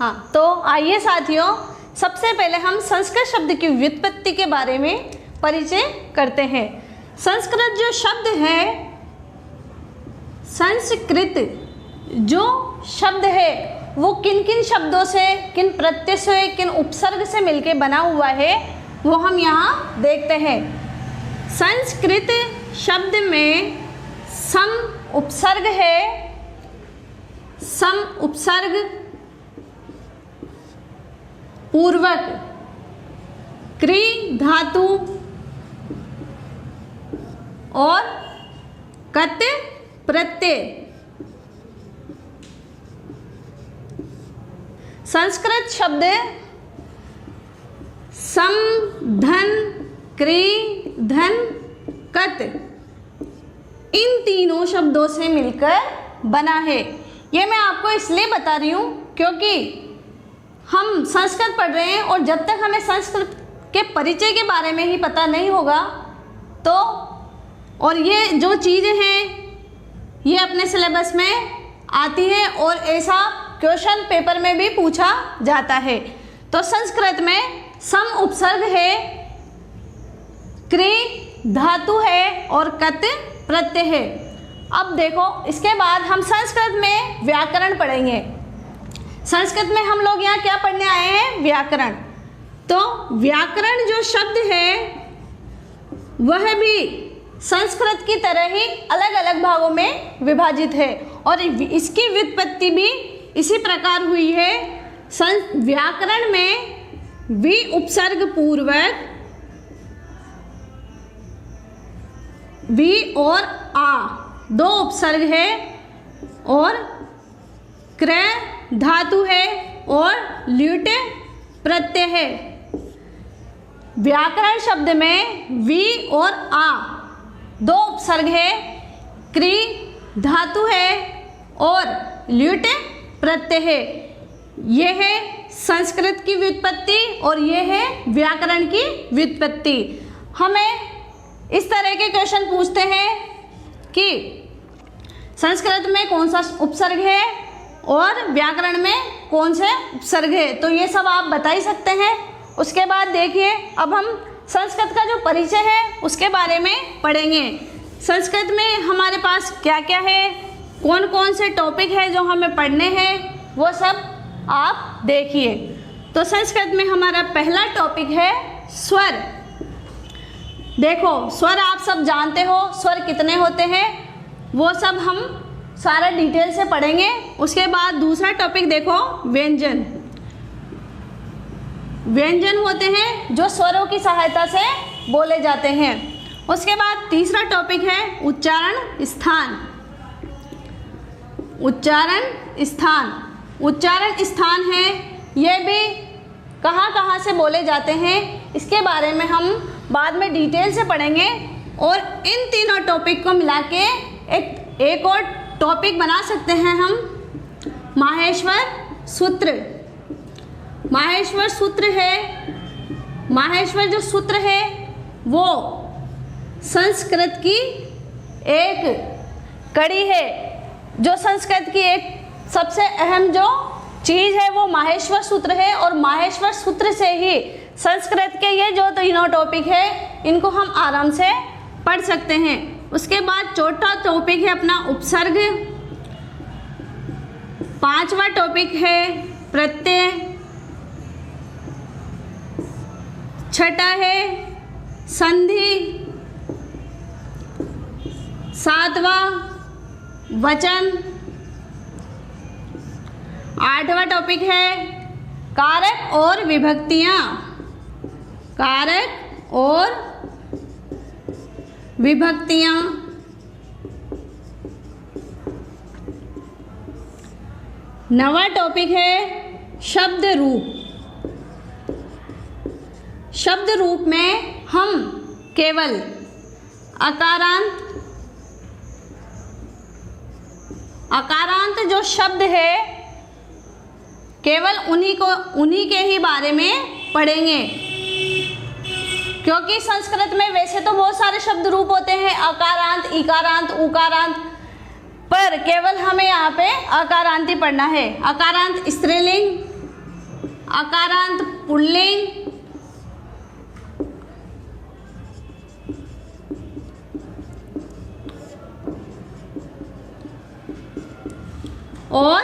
हाँ, तो आइए साथियों, सबसे पहले हम संस्कृत शब्द की व्युत्पत्ति के बारे में परिचय करते हैं। संस्कृत जो शब्द है, संस्कृत जो शब्द है वो किन किन शब्दों से, किन प्रत्यय से, किन उपसर्ग से मिलके बना हुआ है वो हम यहाँ देखते हैं। संस्कृत शब्द में सम उपसर्ग है, सम उपसर्ग पूर्वक क्री धातु और कत प्रत्यय। संस्कृत शब्द सम धन क्री धन कत इन तीनों शब्दों से मिलकर बना है। ये मैं आपको इसलिए बता रही हूँ क्योंकि हम संस्कृत पढ़ रहे हैं और जब तक हमें संस्कृत के परिचय के बारे में ही पता नहीं होगा तो, और ये जो चीज़ें हैं ये अपने सिलेबस में आती है और ऐसा क्वेश्चन पेपर में भी पूछा जाता है। तो संस्कृत में सम उपसर्ग है, क्री धातु है और कत प्रत्यय है। अब देखो, इसके बाद हम संस्कृत में व्याकरण पढ़ेंगे। संस्कृत में हम लोग यहाँ क्या पढ़ने आए हैं? व्याकरण। तो व्याकरण जो शब्द है वह भी संस्कृत की तरह ही अलग अलग भागों में विभाजित है और इसकी व्युत्पत्ति भी इसी प्रकार हुई है। व्याकरण में वि उपसर्ग पूर्वक वि और आ दो उपसर्ग है और क्रय धातु है और ल्यूट प्रत्यय है। व्याकरण शब्द में वि और आ दो उपसर्ग है, क्री धातु है और ल्यूट प्रत्यय है। यह है संस्कृत की व्युत्पत्ति और यह है व्याकरण की व्युत्पत्ति। हमें इस तरह के क्वेश्चन पूछते हैं कि संस्कृत में कौन सा उपसर्ग है और व्याकरण में कौन से उपसर्ग है, तो ये सब आप बता ही सकते हैं। उसके बाद देखिए, अब हम संस्कृत का जो परिचय है उसके बारे में पढ़ेंगे। संस्कृत में हमारे पास क्या क्या है, कौन कौन से टॉपिक है जो हमें पढ़ने हैं, वो सब आप देखिए। तो संस्कृत में हमारा पहला टॉपिक है स्वर। देखो, स्वर आप सब जानते हो, स्वर कितने होते हैं वो सब हम सारा डिटेल से पढ़ेंगे। उसके बाद दूसरा टॉपिक देखो, व्यंजन। व्यंजन होते हैं जो स्वरों की सहायता से बोले जाते हैं। उसके बाद तीसरा टॉपिक है उच्चारण स्थान। उच्चारण स्थान, उच्चारण स्थान है, ये भी कहाँ कहाँ से बोले जाते हैं इसके बारे में हम बाद में डिटेल से पढ़ेंगे। और इन तीनों टॉपिक को मिला के एक और टॉपिक बना सकते हैं हम, माहेश्वर सूत्र। माहेश्वर सूत्र है, माहेश्वर जो सूत्र है वो संस्कृत की एक कड़ी है। जो संस्कृत की एक सबसे अहम जो चीज़ है वो माहेश्वर सूत्र है और माहेश्वर सूत्र से ही संस्कृत के ये जो तीनों टॉपिक है इनको हम आराम से पढ़ सकते हैं। उसके बाद चौथा टॉपिक है अपना उपसर्ग, पांचवा टॉपिक है प्रत्यय, छठा है संधि, सातवां वचन, आठवां टॉपिक है कारक और विभक्तियां। कारक और विभक्तियां, नवा टॉपिक है शब्द रूप। शब्द रूप में हम केवल अकारांत, अकारांत जो शब्द है केवल उन्हीं के ही बारे में पढ़ेंगे, क्योंकि संस्कृत में वैसे तो बहुत सारे शब्द रूप होते हैं, अकारांत, इकारांत, उकारांत, पर केवल हमें यहाँ पे अकारांत ही पढ़ना है। अकारांत स्त्रीलिंग, अकारांत पुल्लिंग, और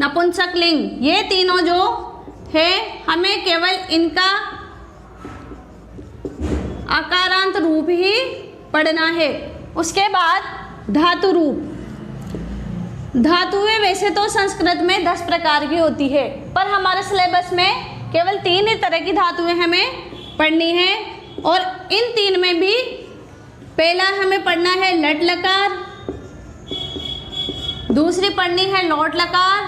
नपुंसकलिंग। ये तीनों जो है हमें केवल इनका अकारांत रूप ही पढ़ना है। उसके बाद धातु रूप। धातुएं वैसे तो संस्कृत में 10 प्रकार की होती है, पर हमारे सिलेबस में केवल 3 ही तरह की धातुएं हमें पढ़नी है। और इन 3 में भी पहला हमें पढ़ना है लट लकार, दूसरी पढ़नी है लोट लकार,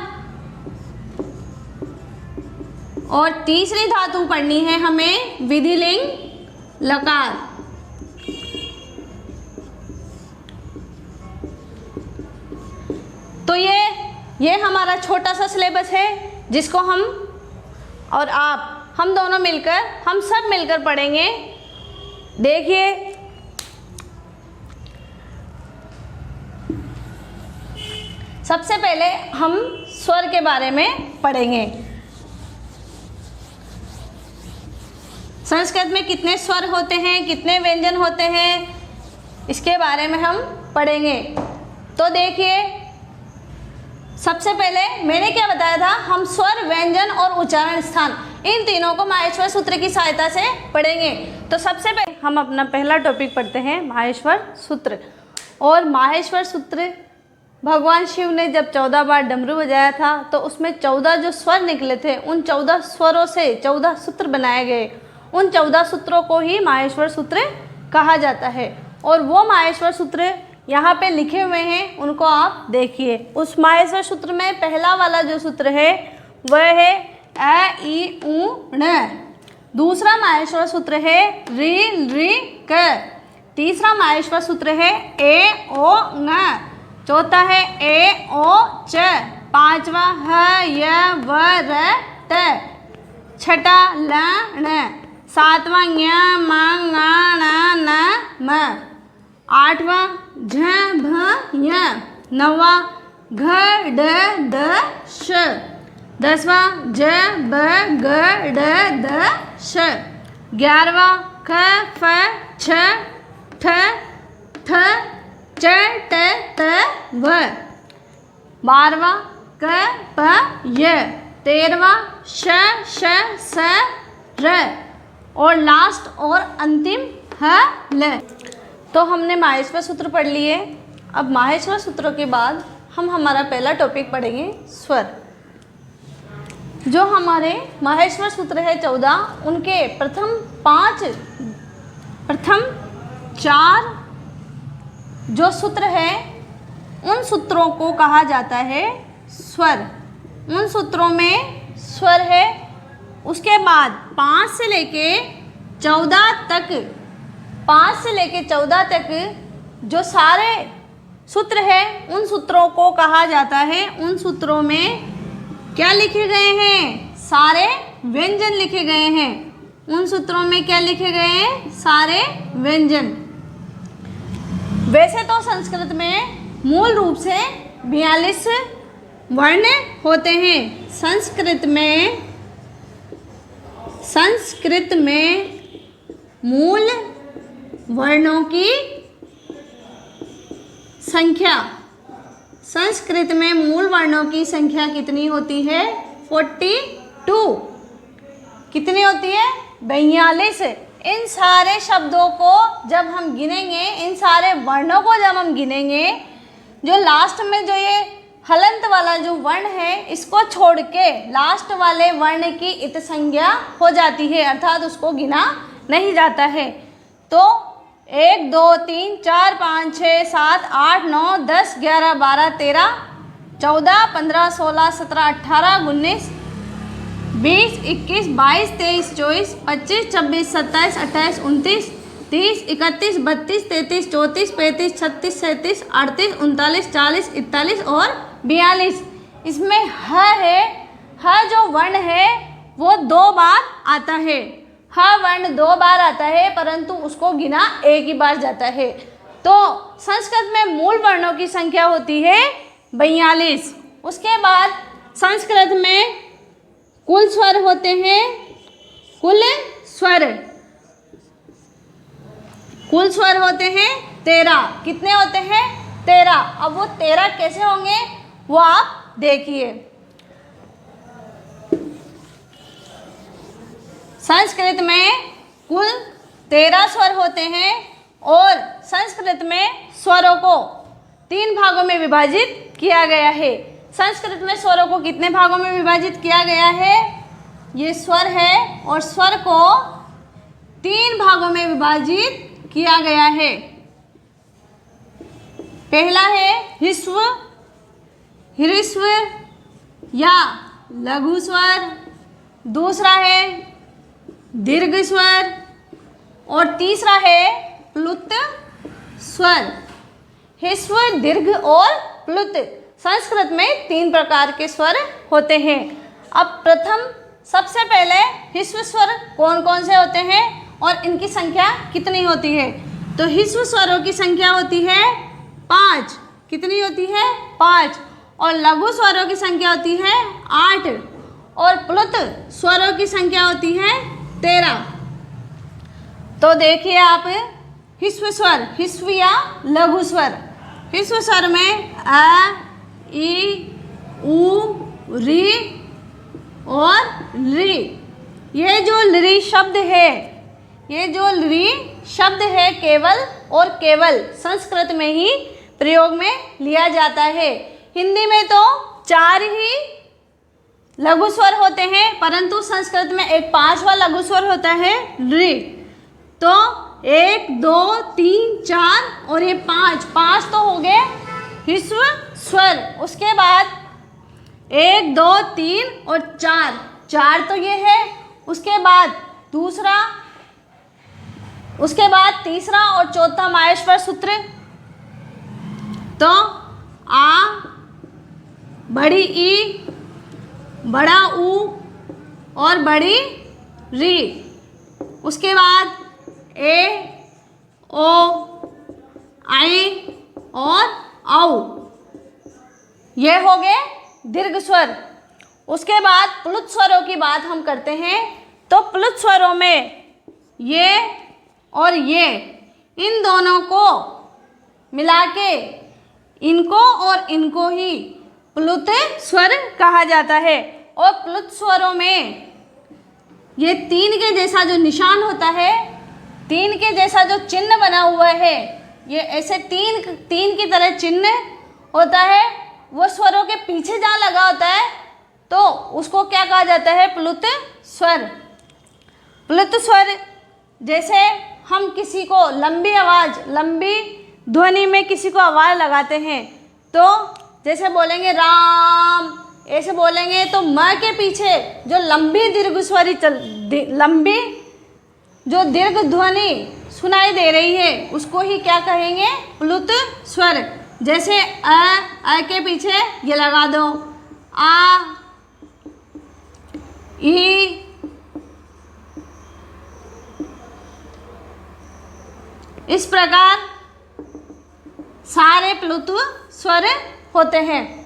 और तीसरी धातु पढ़नी है हमें विधिलिंग लकार। तो ये हमारा छोटा सा सिलेबस है, जिसको हम और आप, हम दोनों मिलकर, हम सब मिलकर पढ़ेंगे। देखिए, सबसे पहले हम स्वर के बारे में पढ़ेंगे। संस्कृत में कितने स्वर होते हैं, कितने व्यंजन होते हैं, इसके बारे में हम पढ़ेंगे। तो देखिए, सबसे पहले मैंने क्या बताया था, हम स्वर, व्यंजन और उच्चारण स्थान, इन तीनों को माहेश्वर सूत्र की सहायता से पढ़ेंगे। तो सबसे पहले हम अपना पहला टॉपिक पढ़ते हैं, माहेश्वर सूत्र। और माहेश्वर सूत्र भगवान शिव ने जब 14 बार डमरू बजाया था, तो उसमें 14 जो स्वर निकले थे, उन 14 स्वरों से 14 सूत्र बनाए गए। उन 14 सूत्रों को ही माहेश्वर सूत्र कहा जाता है। और वो माहेश्वर सूत्र यहाँ पे लिखे हुए हैं, उनको आप देखिए। उस माहेश्वर सूत्र में पहला वाला जो सूत्र है वह है अ ई उ ण। दूसरा माहेश्वर सूत्र है रि रि क। तीसरा माहेश्वर सूत्र है ए ओ ङ। चौथा है ए ओ च। पांचवा ह य व र ट। छठा ल ण। सातवां ञ म ङ ण न म। आठवां झ भ य। नौवां घ ड द श। 10वां ज ब ग ड द श। 11वां ख फ छ ठ थ च ट त व। 12वां क प य। 13वां श श स र। और लास्ट और अंतिम ह ल। तो हमने माहेश्वर सूत्र पढ़ लिए। अब माहेश्वर सूत्रों के बाद हम हमारा पहला टॉपिक पढ़ेंगे स्वर। जो हमारे माहेश्वर सूत्र है 14, उनके प्रथम 4 जो सूत्र है, उन सूत्रों को कहा जाता है स्वर। उन सूत्रों में स्वर है। उसके बाद 5 से लेके 14 तक जो सारे सूत्र है, उन सूत्रों को कहा जाता है। उन सूत्रों में क्या लिखे गए हैं? सारे व्यंजन लिखे गए हैं। उन सूत्रों में क्या लिखे गए हैं? सारे व्यंजन। वैसे तो संस्कृत में मूल रूप से 42 वर्ण होते हैं। संस्कृत में मूल वर्णों की संख्या, संस्कृत में मूल वर्णों की संख्या कितनी होती है? 42। कितनी होती है? 42। इन सारे शब्दों को जब हम गिनेंगे, इन सारे वर्णों को जब हम गिनेंगे, जो लास्ट में जो ये हलंत वाला जो वर्ण है, इसको छोड़ के लास्ट वाले वर्ण की इत संज्ञा हो जाती है, अर्थात उसको गिना नहीं जाता है। तो 1 2 3 4 5 6 7 8 9 10 11 12 13 14 15 16 17 18 19 20 21 22 23 24 25 26 27 28 29 30 31 32 33 34 35 36 37 38 39 40 41 और 42। इसमें ह है। ह जो वर्ण है वो 2 बार आता है। ह वर्ण 2 बार आता है परंतु उसको गिना एक ही बार जाता है। तो संस्कृत में मूल वर्णों की संख्या होती है 42। उसके बाद संस्कृत में कुल स्वर होते हैं, कुल स्वर होते हैं 13। कितने होते हैं? 13। अब वो 13 कैसे होंगे वो आप देखिए। संस्कृत में कुल 13 स्वर होते हैं और संस्कृत में स्वरों को 3 भागों में विभाजित किया गया है। संस्कृत में स्वरों को कितने भागों में विभाजित किया गया है? ये स्वर है और स्वर को 3 भागों में विभाजित किया गया है। पहला है ह्रस्व, ह्रस्व या लघु स्वर, दूसरा है दीर्घ स्वर और तीसरा है प्लुत स्वर। ह्रस्व, दीर्घ और प्लुत। संस्कृत में 3 प्रकार के स्वर होते हैं। अब सबसे पहले ह्रस्व स्वर कौन कौन से होते हैं और इनकी संख्या कितनी होती है? तो ह्रस्व स्वरों की संख्या होती है 5। कितनी होती है? 5। और लघु स्वरों की संख्या होती है 8 और प्लुत स्वरों की संख्या होती है 13। तो देखिए आप ह्रस्व स्वर, ह्रस्व या लघु स्वर। ह्रस्व स्वर में अ, ई, उ, री और री। ये जो री शब्द है, ये जो री शब्द है केवल और केवल संस्कृत में ही प्रयोग में लिया जाता है। हिंदी में तो 4 ही लघु स्वर होते हैं परंतु संस्कृत में एक 5वां लघु स्वर होता है री। तो 1, 2, 3, 4 और ये 5 तो हो गए ह्रस्व स्वर। उसके बाद 1, 2, 3 और 4 तो ये है। उसके बाद तीसरा और चौथा माहेश्वर सूत्र। तो आ, बड़ी ई, बड़ा ऊ और बड़ी री। उसके बाद ए, ओ, आई और औ। ये हो गए दीर्घ स्वर। उसके बाद प्लुत स्वरों की बात हम करते हैं। तो प्लुत स्वरों में ये और ये, इन दोनों को मिला के इनको और इनको ही प्लुत स्वर कहा जाता है। और प्लुत स्वरों में ये 3 के जैसा जो निशान होता है, 3 के जैसा जो चिन्ह बना हुआ है, ये ऐसे 3 की तरह चिन्ह होता है। वो स्वरों के पीछे जहाँ लगा होता है तो उसको क्या कहा जाता है? प्लुत स्वर। प्लुत स्वर जैसे हम किसी को लंबी ध्वनि में किसी को आवाज़ लगाते हैं तो जैसे बोलेंगे राम, ऐसे बोलेंगे तो म के पीछे जो लंबी जो दीर्घ ध्वनि सुनाई दे रही है उसको ही क्या कहेंगे? प्लुत स्वर। जैसे अ के पीछे ये लगा दो, आ, ई, इस प्रकार सारे प्लुत स्वर होते हैं।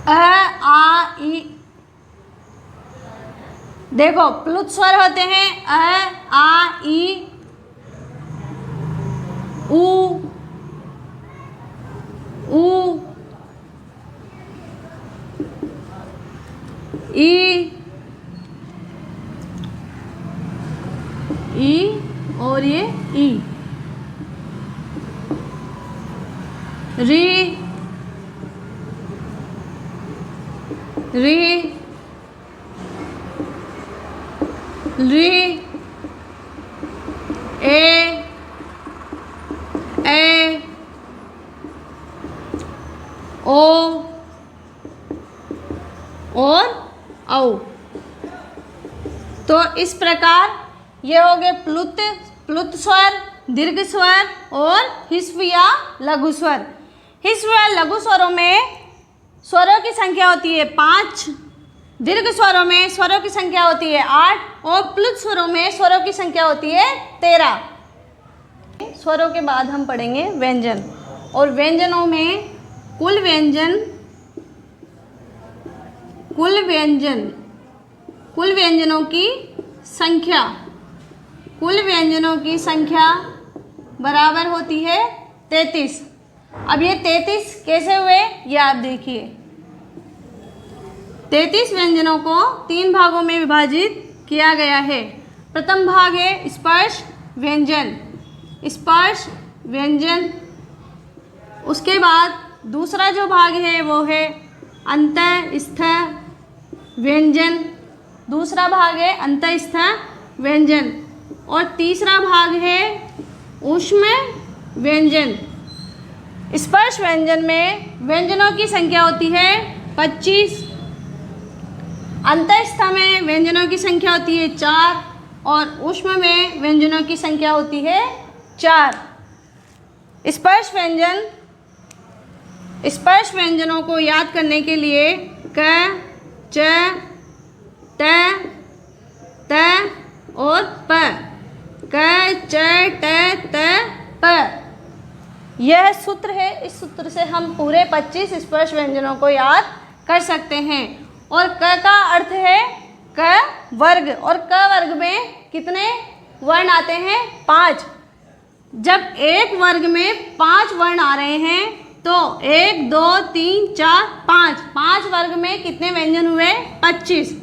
अ, आ, ई। देखो प्लुत स्वर होते हैं अ, आ, ई, उ, ई और ये ई, री, ए, ओ और औ। तो इस प्रकार ये हो गए प्लुत स्वर, दीर्घ स्वर और ह्रस्व या लघु स्वर। ह्रस्व या लघु स्वरों में स्वरों की संख्या होती है 5, दीर्घ स्वरों में स्वरों की संख्या होती है 8 और प्लुत स्वरों में स्वरों की संख्या होती है 13। स्वरों के बाद हम पढ़ेंगे व्यंजन, और व्यंजनों में कुल व्यंजनों की संख्या बराबर होती है 33। अब ये 33 कैसे हुए ये आप देखिए। 33 व्यंजनों को 3 भागों में विभाजित किया गया है। प्रथम भाग है स्पर्श व्यंजन। उसके बाद दूसरा जो भाग है वो है अंतःस्थ व्यंजन, दूसरा भाग है अंतःस्थ व्यंजन, और तीसरा भाग है ऊष्म व्यंजन। स्पर्श व्यंजन में व्यंजनों की संख्या होती है 25, अंतःस्थ में व्यंजनों की संख्या होती है 4 और ऊष्म में व्यंजनों की संख्या होती है 4। स्पर्श व्यंजनों को याद करने के लिए क, च, ट, त और प, क, च, ट, त, प, यह सूत्र है। इस सूत्र से हम पूरे 25 स्पर्श व्यंजनों को याद कर सकते हैं। और क का अर्थ है क वर्ग, और क वर्ग में कितने वर्ण आते हैं? 5। जब एक वर्ग में 5 वर्ण आ रहे हैं तो 1 2 3 4 5, 5 वर्ग में कितने व्यंजन हुए? 25।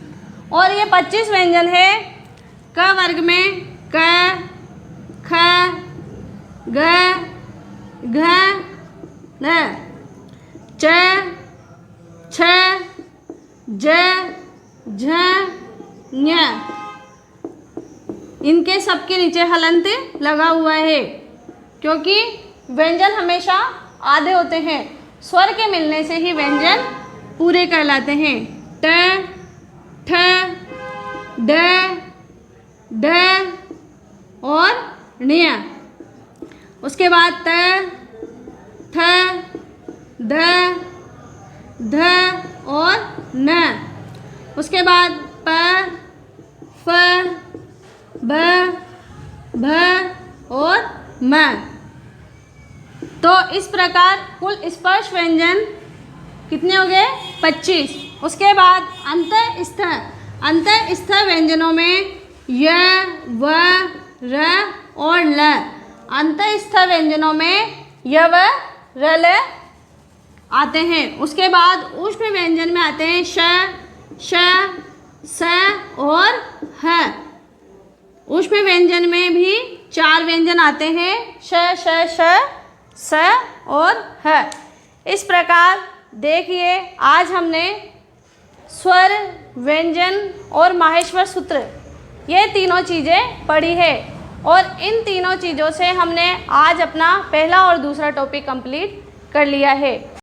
और ये 25 व्यंजन है क वर्ग में क, ख, ग, घ, न, च, छ, ज, झ, ञ। इनके सबके नीचे हलंत लगा हुआ है क्योंकि व्यंजन हमेशा आधे होते हैं। स्वर के मिलने से ही व्यंजन पूरे कहलाते हैं। ट, ठ, ड, ड और ण्य। उसके बाद त, थ, द, ध और न। उसके बाद प, फ, ब, भ और म। तो इस प्रकार कुल स्पर्श व्यंजन कितने हो गए? 25। उसके बाद अंतःस्थ व्यंजनों में य, व, र और ल। अंतःस्थ व्यंजनों में य, व, र, ल आते हैं। उसके बाद ऊष्म व्यंजन में आते हैं श, श, स और ह। ऊष्म व्यंजन में भी 4 व्यंजन आते हैं श, श, श, स और ह। इस प्रकार देखिए आज हमने स्वर, व्यंजन और माहेश्वर सूत्र ये तीनों चीज़ें पढ़ी है, और इन तीनों चीज़ों से हमने आज अपना पहला और दूसरा टॉपिक कंप्लीट कर लिया है।